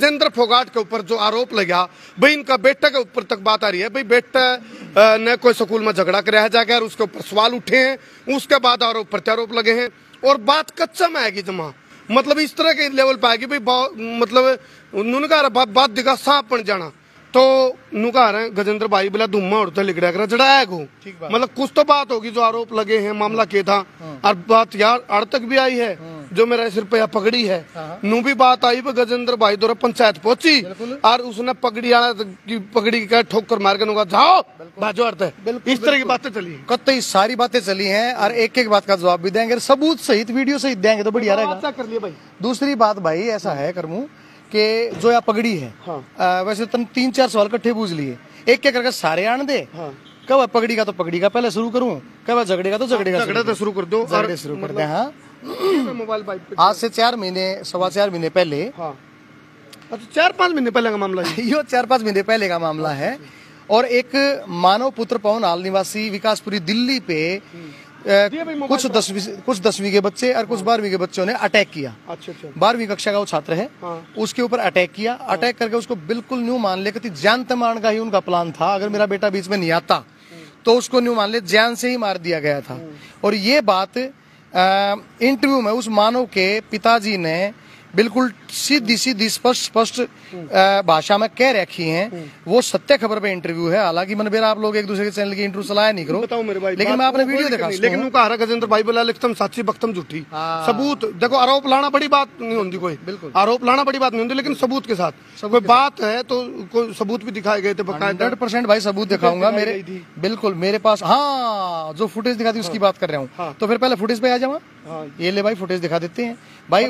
गजेंद्र फोगाट के ऊपर जो आरोप लगा भाई, इनका बेटे के ऊपर तक बात आ रही है भाई, बेटे ने कोई स्कूल में झगड़ा कराया जाएगा और उसके ऊपर सवाल उठे हैं, उसके बाद आरोप प्रत्यारोप लगे हैं और बात कच्चा में आएगी जमा, मतलब इस तरह के लेवल पे आएगी भाई, मतलब उन्होंने कहा बात दिखा सांप बन जाना, तो नु कह रहे हैं गजेंद्र भाई बोला धुम्मा उड़ते लिखड़ा कर जड़ाया को, मतलब कुछ तो बात होगी जो आरोप लगे हैं, मामला के था और बात यार अड़ तक भी आई है, जो मेरा सिर पे पगड़ी है नू भी बात आई, गजेंद्र भाई द्वारा पंचायत पहुंची और उसने पगड़ी वाला की पगड़ी का ठोकर मार के जाओ बाजो अड़ते, इस तरह की बातें चली, कतई सारी बातें चली हैं और एक एक बात का जवाब भी देंगे, सबूत सहित वीडियो सहित देंगे तो बढ़िया रहेगा। कर लिया भाई। दूसरी बात भाई ऐसा है करमू कि जो या पगड़ी है, वैसे तुम 3-4 सवाल इकट्ठे पूछ लिए, एक एक करके सारे आने दे, कब पगड़ी का तो पगड़ी का पहले शुरू करूं, कब झगड़े का तो झगड़े का शुरू कर दो, शुरू कर दे। हाँ, मोबाइल आज से 4 महीने 4.25 महीने पहले, अच्छा 4-5 महीने पहले का मामला है यो 4-5 महीने पहले का मामला है। और एक मानव पुत्र पवन हाल निवासी विकासपुरी दिल्ली पे कुछ 10वीं के बच्चे और कुछ 12वीं के बच्चों ने अटैक किया। अच्छा 12वीं कक्षा का वो छात्र है, उसके ऊपर अटैक किया, अटैक करके उसको बिल्कुल न्यू मान ले कि जान तमारण का ही उनका प्लान था, अगर मेरा बेटा बीच में नहीं आता तो उसको न्यू मान ले जान से ही मार दिया गया था। और ये बात इंटरव्यू में उस मानव के पिताजी ने बिल्कुल सीधी स्पष्ट भाषा में कह रखी हैं, वो सत्य खबर पे इंटरव्यू है। हालांकि मन बेरा आप लोग एक दूसरे के चैनल की इंटरव्यू चलाया नहीं करो, बताओ मेरे भाई, लेकिन मैं आपने वीडियो देखा, लेकिन उनका गजेंद्र भाई बोला लिखतम साची बख्तम झूठी, सबूत देखो, आरोप लाना बड़ी बात नहीं होती, कोई बिल्कुल आरोप लाना बड़ी बात नहीं होती, लेकिन सबूत के साथ कोई बात है तो कोई सबूत भी दिखाए गए थे, 100% भाई सबूत दिखाऊंगा मेरे, बिल्कुल मेरे पास। हाँ, जो फुटेज दिखाती उसकी बात कर रहा हूँ, तो फिर पहले फुटेज पे आ जाऊंगा, ये ले भाई फुटेज दिखा देते हैं भाई।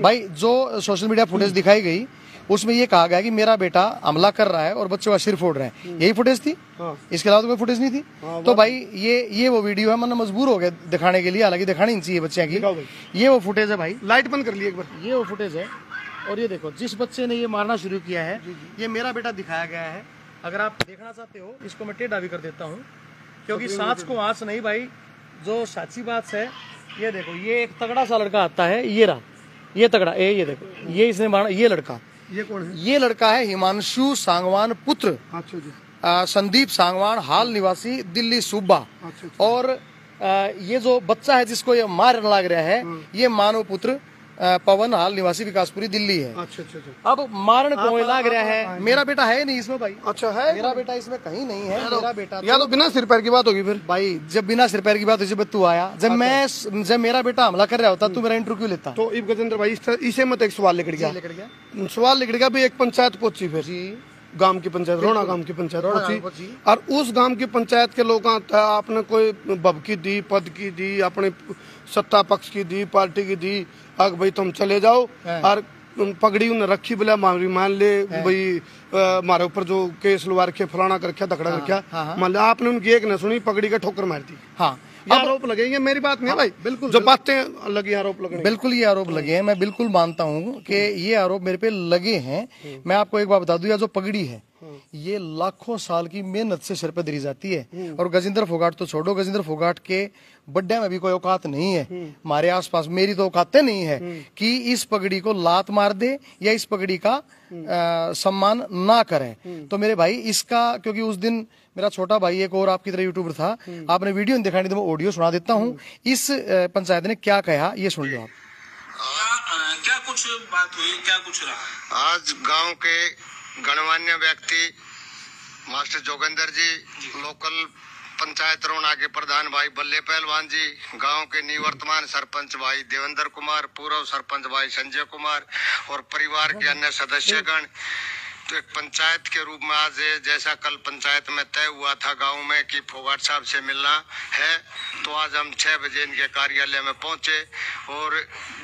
भाई जो सोशल मीडिया फुटेज दिखाई गई उसमें ये कहा गया कि मेरा बेटा हमला कर रहा है और बच्चों का सिर फोड़ रहा है, यही फुटेज थी, इसके अलावा तो कोई फुटेज नहीं थी। तो भाई ये वो वीडियो है, मैंने मजबूर हो गया दिखाने के लिए, हालांकि दिखानी नहीं चाहिए बच्चे की। ये वो फुटेज है भाई, लाइट बंद कर लिए एक बार, ये वो फुटेज है। और ये देखो जिस बच्चे ने ये मारना शुरू किया है, ये मेरा बेटा दिखाया गया है। अगर आप देखना चाहते हो इसको मैं टेढ़ा भी कर देता हूँ, क्योंकि सांस को आंच नहीं भाई, जो सच्ची बात है। ये देखो, ये एक तगड़ा सा लड़का आता है, ये रहा, ये तगड़ा, ये देखो, ये इसने मारा, ये लड़का, ये कौन है? ये लड़का है हिमांशु सांगवान पुत्र, अच्छा जी, संदीप सांगवान हाल निवासी दिल्ली सूबा। अच्छा। और ये जो बच्चा है जिसको ये मारने लग रहा है, ये मानव पुत्र पवन हाल निवासी विकासपुरी दिल्ली है। अच्छा। अब मारण को लग रहा है, मेरा बेटा है नहीं इसमें भाई। अच्छा है, मेरा बेटा इसमें कहीं नहीं है, मेरा बेटा या तो बिना सिर पैर की बात होगी फिर भाई। जब बिना सिर पैर की बात जब तू आया, जब मेरा बेटा हमला कर रहा होता तू मेरा इंटरव्यू लेता। तो इब गजेंद्र भाई इसे मत एक सवाल लिख गया, सवाल लिख गया भी एक पंचायत पहुंची, फिर गांव की पंचायत, रोना गांव की पंचायत पहुंची, और उस गांव की पंचायत के लोग आपने कोई भबकी दी, पद की दी, अपने सत्ता पक्ष की दी, पार्टी की दी, अग भाई तुम चले जाओ, और पगड़ी उन्हें रखी बोला मान ले भाई हमारे ऊपर जो केस लुआ रखे, फलाना कर रखा, धकड़ा रखा, मान लिया आपने उनकी एक न सुनी, पगड़ी का ठोकर मार दी। हाँ, आरोप लगे, ये मेरी बात नहीं है भाई, बिल्कुल जो बातें लगी आरोप लगे, बिल्कुल ये आरोप लगे हैं, मैं बिल्कुल मानता हूँ कि ये आरोप मेरे पे लगे हैं। मैं आपको एक बात बता दूं, या जो पगड़ी है ये लाखों साल की मेहनत से सिर पे धरी जाती है। और गजेंद्र फोगाट तो छोड़ो, गजेंद्र फोगाट के बड्डे में भी कोई औकात नहीं है, हमारे आसपास मेरी तो औकात नहीं है कि इस पगड़ी को लात मार दे या इस पगड़ी का सम्मान ना करे। तो मेरे भाई इसका, क्योंकि उस दिन मेरा छोटा भाई एक और आपकी तरह यूट्यूबर था, आपने वीडियो नहीं दिखानी तो मैं ऑडियो सुना देता हूँ। इस पंचायत ने क्या कहा ये सुन लो आप। क्या कुछ बात हुई, क्या कुछ रहा? आज गांव के गणमान्य व्यक्ति मास्टर जोगेंद्र जी, लोकल पंचायत रोना के प्रधान भाई बल्ले पहलवान जी, गांव के निवर्तमान सरपंच भाई देवेंद्र कुमार, पूर्व सरपंच भाई संजय कुमार और परिवार के अन्य सदस्यगण, तो एक पंचायत के रूप में आज जैसा कल पंचायत में तय हुआ था गांव में कि फोगाट साहब से मिलना है, तो आज हम 6 बजे इनके कार्यालय में पहुंचे। और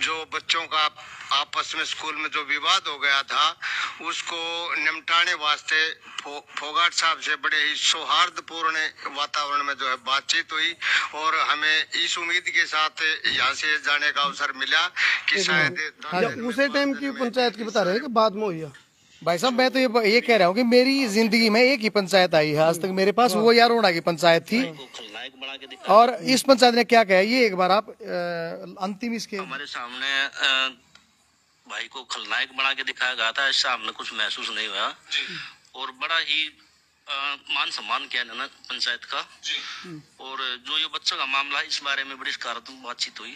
जो बच्चों का आपस में स्कूल में जो विवाद हो गया था उसको निपटाने वास्ते फोगाट साहब से बड़े ही सौहार्दपूर्ण वातावरण में जो है बातचीत हुई, और हमें इस उम्मीद के साथ यहाँ से जाने का अवसर मिला कि शायद उसी टाइम की पंचायत की बता रहे हैं कि बाद में हुई। भाई साहब मैं तो ये कह रहा हूँ कि मेरी जिंदगी में एक ही पंचायत आई है आज तक मेरे पास, वो यार रोना की पंचायत थी। और इस पंचायत ने क्या कहा ये एक बार आप अंतिम इसके हमारे सामने भाई को खलनायक बना के दिखाया गया था, ऐसा हमने कुछ महसूस नहीं हुआ। और बड़ा ही मान सम्मान किया इन्होंने पंचायत का। और जो ये बच्चों का मामला है, इस बारे में बड़ी सकारात्मक बातचीत हुई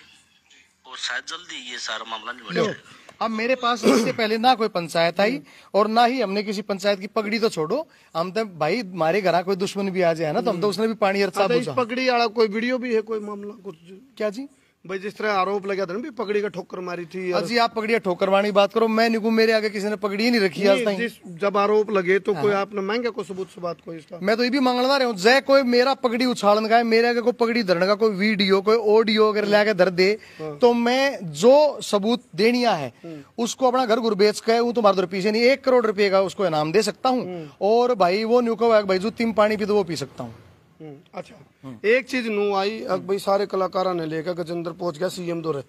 और शायद जल्दी ये सारा मामला निबट जाएगा। अब मेरे पास इससे पहले ना कोई पंचायत आई और ना ही हमने किसी पंचायत की पगड़ी तो छोड़ो, हम तो भाई हमारे घर कोई दुश्मन भी आ जाए ना तो हम तो उसने भी पानी अच्छा, इस पगड़ी वाला कोई वीडियो भी है, कोई मामला कुछ? क्या जी भाई जिस तरह आरोप लगा था ना भी पगड़ी का ठोकर मारी थी। जी आप पगड़िया ठोकर मारने की बात करो, मैं निकू मेरे आगे किसी ने पगड़ी नहीं रखी आज तक। जब आरोप लगे तो कोई आपने मांगा कोई सबूत से बात कोई इसका? मैं तो ये भी मांगना रहा हूँ, जय कोई मेरा पगड़ी उछालन का है, मेरे आगे कोई पगड़ी धरने का कोई वीडियो कोई ऑडियो अगर लाके धर दे तो मैं जो सबूत देनिया है उसको अपना घर गुर बेच के वो तुम्हारे पीछे नहीं 1 करोड़ रुपए का उसको इनाम दे सकता हूँ। और भाई वो न्यू को भाई जो 3 पानी पी तो वो पी सकता हूँ। अच्छा, एक चीज नू आई भाई सारे कलाकारा ने लेकर गजेंद्र पहुंच गया सीएम दौरे।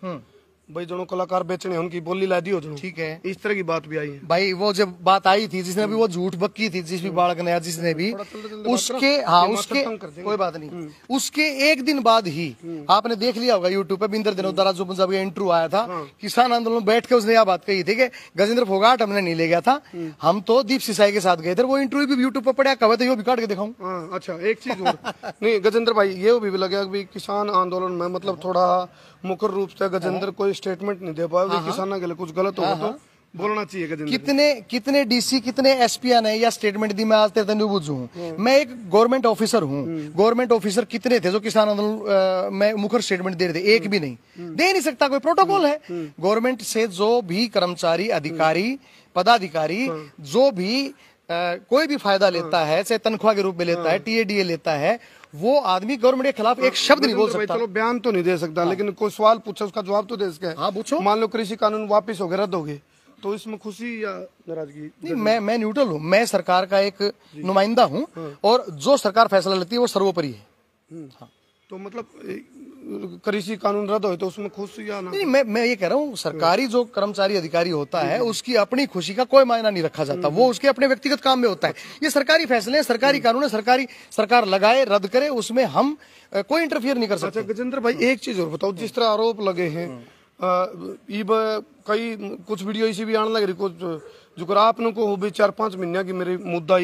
भाई दोनों कलाकार बेचने उनकी बोली ला दी हो जो, ठीक है, इस तरह की बात भी आई है। भाई वो जब बात आई थी जिसने भी वो झूठ बक्की थी जिस भी बालक ने जिसने भी उसके उसके कोई बात नहीं, उसके एक दिन बाद ही आपने देख लिया होगा यूट्यूब पे बिंदर दिनों जो पंजाब का इंटरव्यू आया था, किसान आंदोलन में बैठ के उसने यह बात कही थी कि गजेंद्र फोगाट हमने नहीं ले गया था, हम तो दीप सिसाई के साथ गए थे। वो इंटरव्यू भी यूट्यूब पर पड़ा कहा तो ये भी काट के दिखाऊं। अच्छा, एक चीज नहीं गजेंद्र भाई ये भी लगा किसान आंदोलन में मतलब थोड़ा मुखर रूप से गजेंद्र कोई स्टेटमेंट नहीं दे पाया, किसानों के लिए कुछ गलत होगा तो बोलना चाहिए गजेंद्र। कितने डीसी कितने एसपी ने या स्टेटमेंट दी मैं आज तेरे नहीं बुझू हूँ, मैं एक गवर्नमेंट ऑफिसर हूँ। गवर्नमेंट ऑफिसर कितने थे जो किसान आंदोलन में मुखर स्टेटमेंट दे रहे थे? एक भी नहीं, दे नहीं सकता, कोई प्रोटोकॉल है। गवर्नमेंट से जो भी कर्मचारी अधिकारी पदाधिकारी जो भी कोई भी फायदा लेता है, चाहे तनख्वाह के रूप में लेता है, टीएडीए लेता है, वो आदमी गवर्नमेंट के खिलाफ एक शब्द नहीं बोल सकता। चलो बयान तो नहीं दे सकता, लेकिन कोई सवाल पूछा उसका जवाब तो दे सकता है। हाँ पूछो। मान लो कृषि कानून वापस हो गए, रद्द हो गए, तो इसमें खुशी या नाराजगी? नहीं, मैं न्यूट्रल हूँ, मैं सरकार का एक नुमाइंदा हूँ और जो सरकार फैसला लेती है वो सर्वोपरि है। तो मतलब कृषि कानून रद्द हो तो उसमें खुश या ना? नहीं, मैं ये कह रहा हूँ सरकारी जो कर्मचारी अधिकारी होता है उसकी अपनी खुशी का कोई मायना नहीं रखा जाता, वो उसके अपने व्यक्तिगत काम में होता है। ये सरकारी फैसले हैं, सरकारी कानून है, सरकार लगाए रद्द करे, उसमें हम कोई इंटरफियर नहीं कर सकते। अच्छा गजेंद्र भाई एक चीज और बताओ, जिस तरह आरोप लगे हैं कई कुछ वीडियो इसी भी आने लग रही, कुछ जो आपने को भी 4-5 महीने की मेरी मुद्दा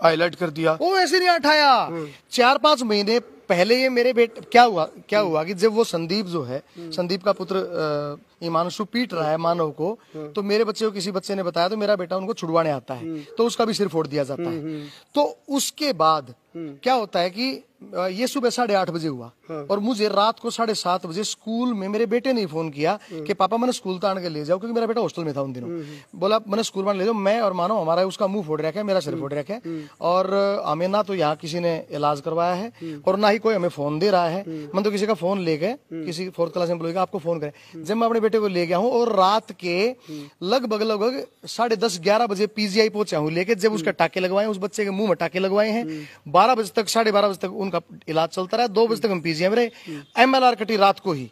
हाईलाइट कर दिया। वो ऐसे नहीं उठाया, 4-5 महीने पहले ये मेरे क्या हुआ कि जब वो संदीप जो है, संदीप का पुत्र हिमांशु पीट रहा है मानव को, तो मेरे बच्चे को किसी बच्चे ने बताया तो मेरा बेटा उनको छुड़वाने आता है, तो उसका भी सिर फोड़ दिया जाता है। तो उसके बाद क्या होता है कि ये सुबह 8:30 बजे हुआ और मुझे रात को 7:30 बजे स्कूल में मेरे बेटे ने फोन किया कि पापा मैंने स्कूल तान के ले जाओ, क्योंकि मेरा बेटा हॉस्टल में था उन दिनों। बोला मैंने स्कूल में ले जाओ, मैं और मानो हमारा उसका मुंह फोड़ रखा है, मेरा सिर फोड़ रखा है, और हमें ना तो यहाँ किसी ने इलाज करवाया है और ना ही कोई हमें फोन दे रहा है। मैं तो किसी का फोन ले गए, किसी 4th क्लास एम्प्लॉय का आपको फोन करे, जब मैं अपने बेटे को ले गया हूँ और रात के लगभग 10:30-11 बजे पीजीआई पहुंचा हूँ लेके, जब उसका टाके लगवाए, उस बच्चे के मुंह में टाके लगवाए हैं, 12 बजे तक 12:30 बजे तक उनका इलाज चलता रहा, 2 बजे तक हम पीजीआई में रहे, एमएलआर कटी रात को ही।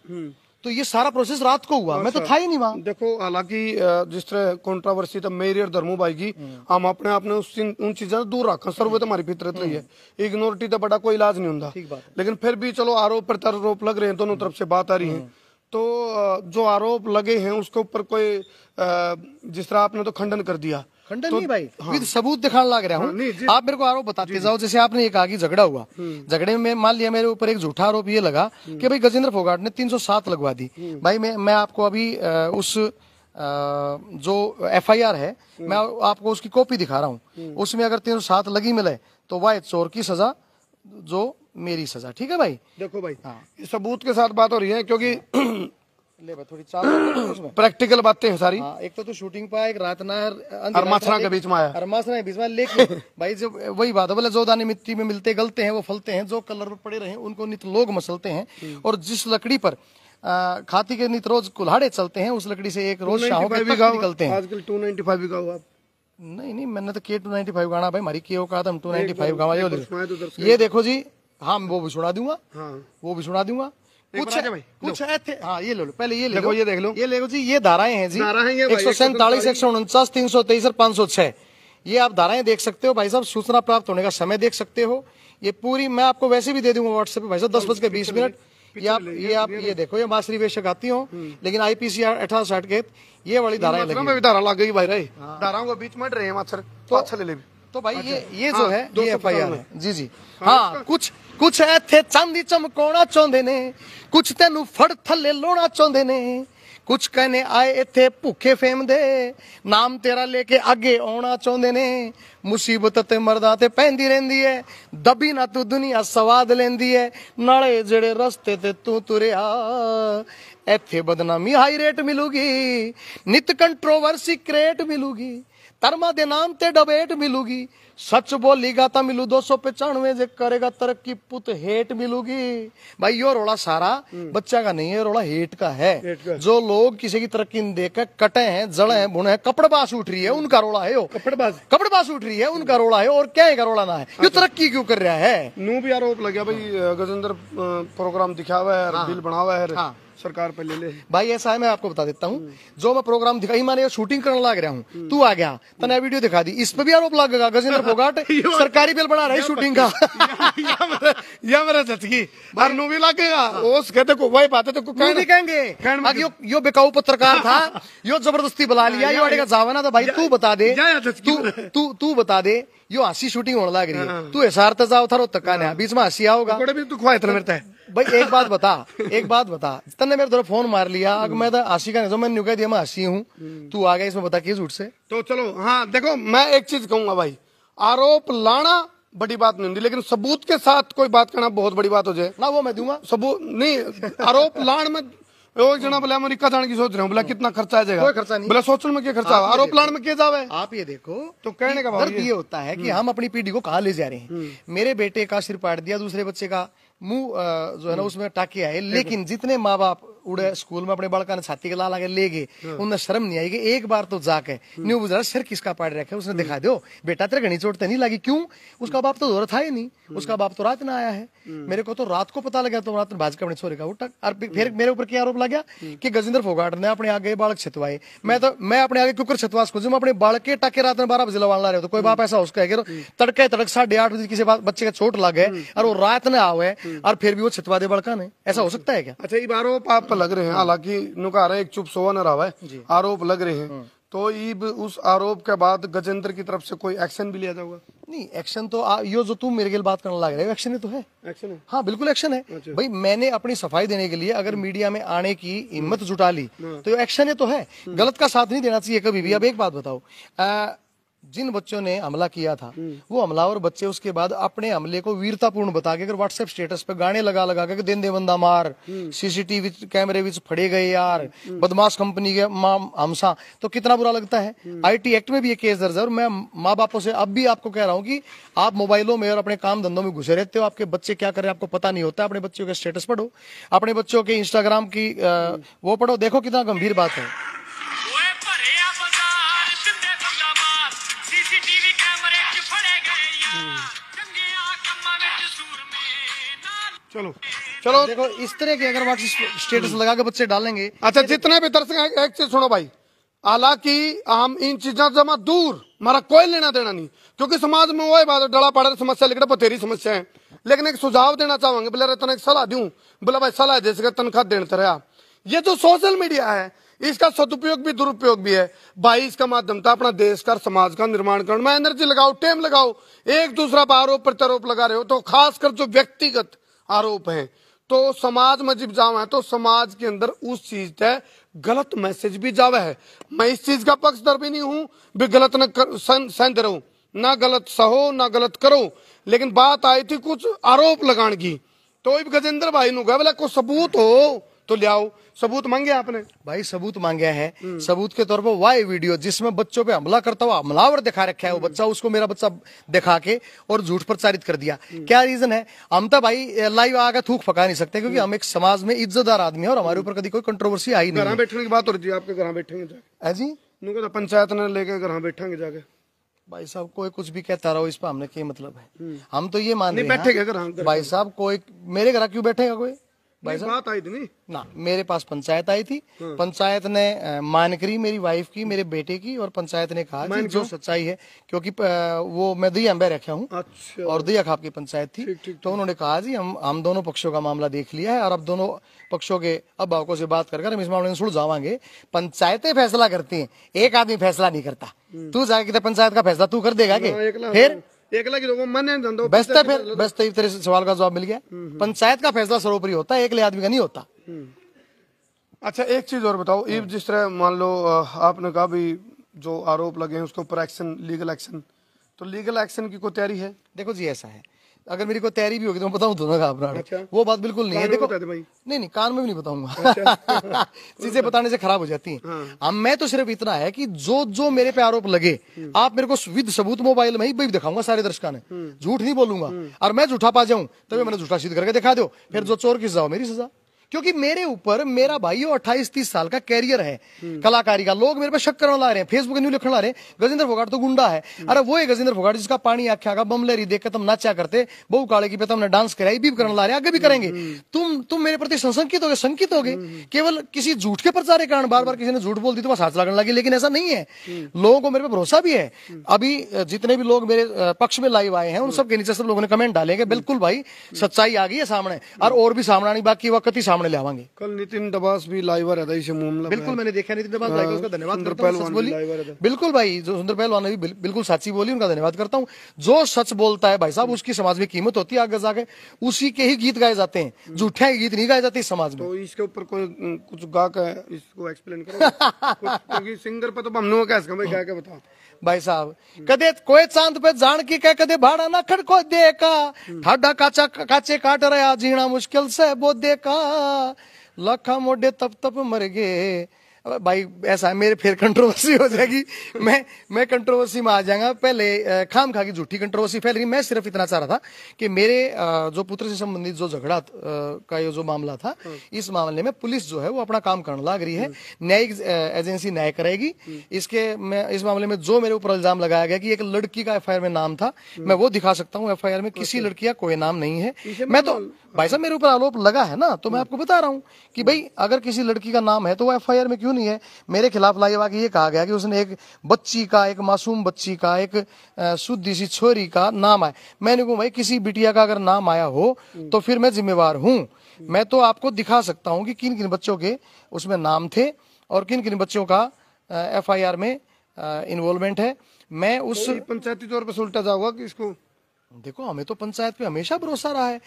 तो ये सारा प्रोसेस रात को हुआ, मैं तो था ही नहीं वहां। देखो हालांकि जिस तरह कंट्रोवर्सी तो मेरी और धर्मू भाई की, हम अपने आप ने उन चीजों से दूर रखा, सर्व तो हमारी फितरत रही है, इग्नोरिटी तो बड़ा कोई इलाज नहीं होता। लेकिन फिर भी चलो आरोप प्रत्यारोप लग रहे हैं, दोनों तरफ से बात आ रही है, तो जो आरोप लगे हैं उसके ऊपर कोई जिस तरह आपने तो खंडन कर दिया। खंडन तो, नहीं भाई, विद सबूत दिखाने लग रहा हूँ। आप मेरे को आरोप बताते जाओ, जैसे आपने ये कहा कि झगड़ा हुआ, झगड़े में मान लिया मेरे ऊपर एक झूठा आरोप ये लगा कि भाई गजेंद्र फोगाट ने 307 लगवा दी। भाई मैं आपको अभी उस जो एफआईआर है मैं आपको उसकी कॉपी दिखा रहा हूँ, उसमें अगर 307 लगी मिले तो वह चोर की सजा जो मेरी सजा। ठीक है भाई, देखो भाई सबूत के साथ बात हो रही है, क्योंकि ले भाई थोड़ी चाल प्रैक्टिकल बातें हैं सारी। एक तो शूटिंग पर एक रात ना अरमासना के बीच में आया, अरमासना के बीच में, लेकिन भाई जब वही बात है, बोले जो दाने मिट्टी में मिलते गलते हैं वो फलते हैं, जो कलर पर पड़े रहे उनको नित लोग मसलते हैं, और जिस लकड़ी पर खाती के नित रोज कुल्हाड़े चलते हैं उस लकड़ी से एक रोज शाहों के तख्त निकलते हैं। आजकल 295 का हुआ। नहीं मैंने तो के 295 गाना भाई, हमारी के कहा था हम 295 गावा। ये देखो जी, हाँ वो भी सुना दूंगा, वो भी सुना दूंगा। कुछ थे, हाँ ये ले लो, पहले ये ले लो, ये देख लो, ये देखो जी, ये धाराएं हैं जी, 147, 149, 323, 506, ये आप धाराएं देख सकते हो भाई साहब। सूचना प्राप्त होने का समय देख सकते हो, ये पूरी मैं आपको वैसे भी दे दूंगा व्हाट्सएप पे भाई साहब, 10:20 ये देखो, ये मासरी बेशक आती हो, लेकिन IPC 1860 के ये वाली धाराएं लगी में भी धारा लग गई भाई रे, धाराओं के बीच में रहे हैं मच्छर तो अच्छा ले ले। तो भाई ये जो है ये FIR है जी। हाँ, कुछ ऐथे चांदी चमकाउणा चाਹੁੰਦੇ ने, कुछ तेनू फड़ थल्ले लाउणा चाਹੁੰਦੇ ने, कुछ कहने आए इथे भूखे फेम दे, नाम तेरा लेके आगे आना चाਹੁੰਦੇ ने, मुसीबत ते मर्दा ते पैंदी रहंदी है, दबी ना तू दुनिया स्वाद लेंदी है, नाले जेड़े रस्ते ते तू तुरिया इथे बदनामी हाई रेट मिलूगी, नित कंट्रोवर्सी क्रिएट मिलूगी, धर्मा दे नाम ते डिबेट मिलूगी, सच बोलीगा तो मिलू 295, जे करेगा तरक्की पुत हेट मिलूगी। भाई यो रोला सारा बच्चा का नहीं है, रोला हेट का है। जो लोग किसी की तरक्की देखकर कटे हैं, जड़े हैं, बुने हैं, कपड़बाज उठ रही है, उनका रोला है। कपड़बाज उठ रही है, उनका रोला है। और क्या है का रोला ना है, ये तरक्की क्यों कर रहा है। नू भी आरोप लग गया भाई, गजेंद्र प्रोग्राम दिखा हुआ है, बिल बना हुआ है, सरकार पे ले ले। भाई ऐसा है, मैं आपको बता देता हूँ, जो मैं प्रोग्राम दिखाई, मैंने शूटिंग करने लग रहा हूँ, तू आ गया तने वीडियो दिखा दी, इस पे भी आरोप लगेगा गजेंद्र फोगाट सरकारी बिल बना रहा है शूटिंग का। या मेरा सचकी बार नू भी लगेगा, उस कहते को वही बात है तो कहेंगे यो बेकाऊ पत्रकार था, यो जबरदस्ती बुला लिया, यो अड़ेगा जावना तो भाई तू बता दे, तू बता दे, यो हंसी शूटिंग होने लग रही है, तू हिसार तजाव था रोहतक का, बीच में हंसी आओगा तू खुआ इतना भाई। एक बात बता, तन्ने मेरे तरफ फोन मार लिया, अगर मैं तो हंसी का नहीं, मैंने कह दिया मैं हंसी हूँ, तू आ गया इसमें बता किस झूठ से। तो चलो हाँ देखो, मैं एक चीज कहूंगा भाई, आरोप लाना बड़ी बात नहीं होती, लेकिन सबूत के साथ कोई बात करना बहुत बड़ी बात हो जाए ना, वो मैं दूंगा सबूत नहीं। आरोप लाण में एक जना बोला अमेरिका जाने की सोच रहे हूँ, बोला कितना खर्चा आ जाएगा, कोई खर्चा नहीं, बोला सोचने में क्या खर्चा, आरोप लाने में क्या जावे। आप ये देखो, तो कहने का दर्द ये होता है कि हम अपनी पीढ़ी को कहाँ ले जा रहे हैं। मेरे बेटे का सिर पाट दिया, दूसरे बच्चे का मुंह जो है ना उसमें टाके आए, लेकिन जितने माँ बाप उड़े स्कूल में अपने बड़का ने छाती के ला के ले गए, उन्हें शर्म नहीं आई कि एक बार तो जाके न्यू बुझा सिर किसका पाड़ रखा है, उसने दिखा दो बेटा तेरे घनी चोट तो नहीं लगी, क्यों, उसका बाप तो दौर था ही नहीं, उसका बाप तो रात में आया है, मेरे को तो रात को पता लगा, तो रात में भाजपा अपने छोरे का उठा। और फिर मेरे ऊपर क्या आरोप लगा कि गजेंद्र फोगाट ने अपने आगे बालक छतवाए। मैं अपने आगे कुकर छतवास को अपने बालक के टाके रात में 12 बजे लवान ला रहे हो, तो कोई बाप ऐसा उसका है तड़के 8:30 बजे किसी बच्चे का चोट लग गए और वो रात में आवे और फिर भी वो छतवा दे बड़का ने, ऐसा हो सकता है क्या। अच्छा, ये आरोप आप लग रहे हैं, हालांकि नुकार एक चुप सोवा न रहा है, आरोप लग रहे हैं, तो ईब उस आरोप के बाद गजेंद्र की तरफ से कोई एक्शन भी लिया जाएगा। नहीं, एक्शन तो यो जो तुम मेरे के बात करने लग रहे हो, एक्शन ही तो है। एक्शन है, हाँ बिल्कुल एक्शन है। अच्छा। भाई मैंने अपनी सफाई देने के लिए अगर मीडिया में आने की हिम्मत जुटा ली तो एक्शन है तो है, गलत का साथ नहीं देना चाहिए कभी भी। अब एक बात बताओ, जिन बच्चों ने हमला किया था वो हमलावर बच्चे उसके बाद अपने हमले को वीरतापूर्ण बता के अगर व्हाट्सएप स्टेटस पे गाने लगा के दिन दे बंदा मार, सीसीटीवी कैमरे विच फड़े गए यार, बदमाश कंपनी के हमसा, तो कितना बुरा लगता है। IT एक्ट में भी ये केस दर्ज है। और मैं माँ बापों से अब भी आपको कह रहा हूँ कि आप मोबाइलों में और अपने काम धंधों में घुसे रहते हो, आपके बच्चे क्या कर रहे हैं आपको पता नहीं होता। अपने बच्चों के स्टेटस पढ़ो, अपने बच्चों के इंस्टाग्राम की वो पढ़ो, देखो कितना गंभीर बात है। चलो देखो इस तरह के अगर व्हाट्सएप स्टेटस लगा के बच्चे डालेंगे। अच्छा, जितने भी दर्शक, एक चीज सुनो भाई, हालांकि हम इन चीजों से दूर, हमारा कोई लेना देना नहीं, क्योंकि समाज में वही बात डला पड़ा समस्या लेकर बतेरी समस्या है, लेकिन एक सुझाव देना चाहेंगे, बोले तन एक सलाह दूं, बोला भाई सलाह जैसे तनख्वाह देने रहा। ये जो सोशल मीडिया है इसका सदुपयोग भी दुरुपयोग भी है भाई, इसका माध्यम था अपना देश का समाज का निर्माण करने में एनर्जी लगाओ, टाइम लगाओ। एक दूसरा पर आरोप प्रत्यारोप लगा रहे हो, तो खासकर जो व्यक्तिगत आरोप है तो समाज में जब जावा है तो समाज के अंदर उस चीज का गलत मैसेज भी जावा है। मैं इस चीज का पक्षधर भी नहीं हूं भी गलत न सहन रहूं, ना गलत सहो ना गलत करो, लेकिन बात आई थी कुछ आरोप लगाने की, तो गजेंद्र भाई नु बोला कोई सबूत हो तो ले आओ। सबूत मांगे आपने भाई, सबूत मांगे है। सबूत के तौर पर वाई वीडियो जिसमें बच्चों पे हमला करता हुआ हमलावर दिखा रखा है वो बच्चा, उसको मेरा बच्चा दिखा के और झूठ प्रचारित कर दिया। क्या रीजन है? हम तो भाई लाइव आकर थूक पका नहीं सकते, क्योंकि हम एक समाज में इज्जतदार आदमी है और हमारे ऊपर कभी कोई कंट्रोवर्सी आई नहीं। घर बैठने की बात हो रही है, आपके घर बैठेंगे जाके जी, पंचायत ने लेके घर बैठेंगे जाके। भाई साहब कोई कुछ भी कहता रहो, इस पर हमने क्या मतलब है। हम तो ये मान रहे हैं भाई साहब, कोई मेरे घर क्यों बैठेगा कोई, भाई ये बात आई थी नहीं ना, मेरे पास पंचायत आई थी। पंचायत ने मान करी मेरी वाइफ की, मेरे बेटे की, और पंचायत ने कहा कि जो सच्चाई है, क्योंकि वो मैं दहिया में रखा हूँ अच्छा और दहिया खाप की पंचायत थी, तो उन्होंने कहा जी हम दोनों पक्षों का मामला देख लिया है और अब दोनों पक्षों के अभिभावकों से बात कर हम इस मामले में सुलझावांगे। पंचायतें फैसला करती हैं, एक आदमी फैसला नहीं करता। तू जाके पंचायत का फैसला तू कर देगा कि फिर एकला की लोगों मन है बेस्ट है, फिर बेस्ट है। तेरे सवाल का जवाब मिल गया। पंचायत का फैसला सर्वोपरि होता है, एकले आदमी का नहीं होता। अच्छा एक चीज और बताओ, इफ जिस तरह मान लो आपने कहा भी जो आरोप लगे हैं उसके ऊपर एक्शन, लीगल एक्शन, तो लीगल एक्शन की कोई तैयारी है? देखो जी ऐसा है, अगर मेरी कोई तैयारी भी होगी तो मैं बताऊं दोनों का अपना। अच्छा। वो बात बिल्कुल नहीं है। देखो भाई नहीं कान में भी नहीं बताऊंगा। चीजें बताने से खराब हो जाती हैं। अब मैं तो सिर्फ इतना है कि जो जो मेरे पे आरोप लगे आप मेरे को विद सबूत मोबाइल में ही दिखाऊंगा सारे दर्शकों ने, झूठ नहीं बोलूंगा। और मैं झूठा पा जाऊं तभी मैंने झूठा सिद्ध करके दिखा दो, फिर जो चोर की सजा मेरी सजा। क्योंकि मेरे ऊपर मेरा भाई 28-30 साल का कैरियर है कलाकारी का। लोग मेरे पे शक करने ला रहे हैं, फेसबुक न्यू लिखने ला रहे हैं गजेंद्र फोगाट तो गुंडा है। अरे वो है गजेंद्र फोगाट जिसका पानी आख्या का बमलेरी देख के तुम नाचा करते, बहु काले की पे तुमने डांस कराई, भी करने ला रहे हैं, आगे भी करेंगे। तुम मेरे प्रति संशंकित होगे, शंकित होगे केवल किसी झूठ के प्रचार के कारण। बार बार किसी ने झूठ बोल दी तो बस हाथ लगने लगी, लेकिन ऐसा नहीं है। लोगों को मेरे पे भरोसा भी है। अभी जितने भी लोग मेरे पक्ष में लाइव आए हैं उन सब के नीचे सब लोगों ने कमेंट डालेंगे बिल्कुल भाई सच्चाई आ गई है सामने, और भी सामने आनी बाकी वक्त ही सामने ले आवांगे। कल नितिन दबास भी लाइव रहता है इस मामला। बिल्कुल मैंने देखा नितिन दबास भाई का, उसका धन्यवाद करता हूं। सच बोली बिल्कुल भाई, जो सुंदर पहलवान ने भी बिल्कुल सच्ची बोली, उनका धन्यवाद करता हूं। जो सच बोलता है भाई साहब उसकी समाज में कीमत होती है। आगे जाके उसी के ही गीत गाए जाते हैं, झूठे गीत नहीं गाए जाते समाज में। तो इसके ऊपर कोई कुछ गा के इसको एक्सप्लेन करो क्योंकि सिंगर पे तो हमने क्या इसका भाई गा के बताओ भाई साहब। कदे कोई चांद पे जान की कह, कदे भाड़ा ना खड़को देखा, ठाडा काचे काट रहा जीना मुश्किल से वो देखा, लखा मोडे तप तप मर गए। भाई ऐसा है, मेरे फिर कंट्रोवर्सी हो जाएगी। मैं कंट्रोवर्सी में आ जाऊंगा। पहले खाम खा की झूठी कंट्रोवर्सी फैल रही। मैं सिर्फ इतना चाह रहा था कि मेरे जो पुत्र से संबंधित जो झगड़ा का ये जो मामला था, इस मामले में पुलिस जो है वो अपना काम करने लग रही है। न्यायिक एजेंसी न्याय करेगी। इस मामले में जो मेरे ऊपर इल्जाम लगाया गया कि एक लड़की का एफआईआर में नाम था, मैं वो दिखा सकता हूँ। एफआईआर में किसी लड़की का कोई नाम नहीं है। मैं तो भाई साहब मेरे ऊपर आरोप लगा है ना, तो मैं आपको बता रहा हूँ कि भाई अगर किसी लड़की का नाम है तो वो एफआईआर में क्यों नहीं है। मेरे खिलाफ लाइव आके ये कहा गया कि उसने एक बच्ची का, एक मासूम बच्ची का, एक शुद्ध सी छोरी का नाम आया। मैंने कहा भाई किसी बिटिया का अगर नाम आया हो तो फिर मैं जिम्मेवार हूँ। मैं तो आपको दिखा सकता हूँ कि किन किन बच्चों के उसमें नाम थे और किन किन बच्चों का एफआईआर में इन्वॉल्वमेंट है। मैं उस पंचायती तौर पर उल्टा जाऊंगा कि इसको देखो, हमें तो पंचायत पे हमेशा भरोसा रहा है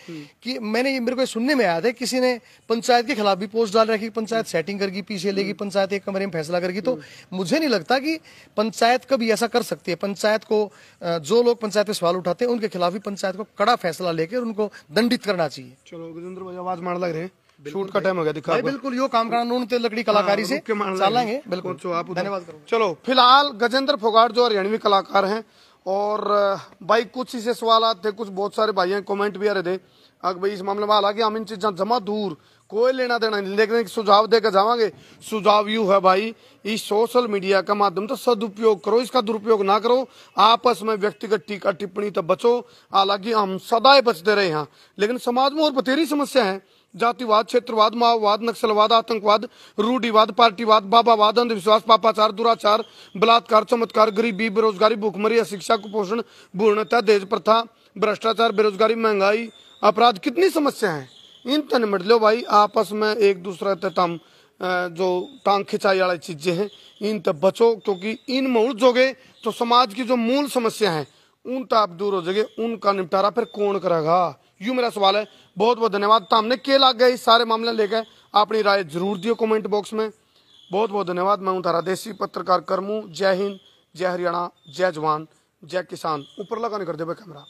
कि मेरे को सुनने में आया था किसी ने पंचायत के खिलाफ भी पोस्ट डाल रखी, पंचायत सेटिंग करगी, पीछे लेगी, पंचायत एक कमरे में फैसला करगी। तो मुझे नहीं लगता कि पंचायत कभी ऐसा कर सकती है। पंचायत को जो लोग पंचायत पे सवाल उठाते हैं उनके खिलाफ भी पंचायत को कड़ा फैसला लेकर उनको दंडित करना चाहिए। चलो गजेंद्र भाई आवाज मार लग रहे हैं, शूट का टाइम हो गया, दिखा बिल्कुल यो काम करना नून तेल लकड़ी कलाकारी से चलेंगे। बिल्कुल धन्यवाद। चलो फिलहाल गजेंद्र फोगाट जो हरियाणवी कलाकार हैं, और भाई कुछ इसे सवाल थे, कुछ बहुत सारे भाई कमेंट भी आ रहे थे अगर भाई इस मामले में। हालांकि हम इन चीजा जमा दूर कोई लेना देना नहीं, लेकिन सुझाव देकर जावांगे। सुझाव यू है भाई, इस सोशल मीडिया का माध्यम तो सदुपयोग करो, इसका दुरुपयोग ना करो। आपस में व्यक्तिगत टीका टिप्पणी तो बचो। हालांकि हम सदाए बचते रहे हैं, लेकिन समाज में और बतेरी समस्या है। जातिवाद, क्षेत्रवाद, माओवाद, नक्सलवाद, आतंकवाद, रूढ़िवाद, पार्टीवाद, बाबावाद, अंधविश्वास, पापाचार, दुराचार, बलात्कार, चमत्कार, गरीबी, बेरोजगारी, भूखमरी, अशिक्षा, कुपोषण, भ्रूणहत्या, दहेज प्रथा, भ्रष्टाचार, बेरोजगारी, महंगाई, अपराध, कितनी समस्या है। इन तन निमट लो भाई। आपस में एक दूसरे तम जो टांग खिंचाई वाली चीजें हैं इन तक बचो, क्योंकि इन में उलझोगे तो समाज की जो मूल समस्या है उन तक आप दूर हो जाएंगे। उनका निपटारा फिर कौन करेगा, यूं मेरा सवाल है। बहुत बहुत धन्यवाद। हमने के लाग गए इस सारे मामले लेकर, अपनी राय जरूर दियो कमेंट बॉक्स में। बहुत बहुत धन्यवाद। मैं हूं तारा देसी पत्रकार करमू। जय हिंद, जय हरियाणा, जय जवान, जय किसान। ऊपर लगा नहीं कर दे भाई कैमरा।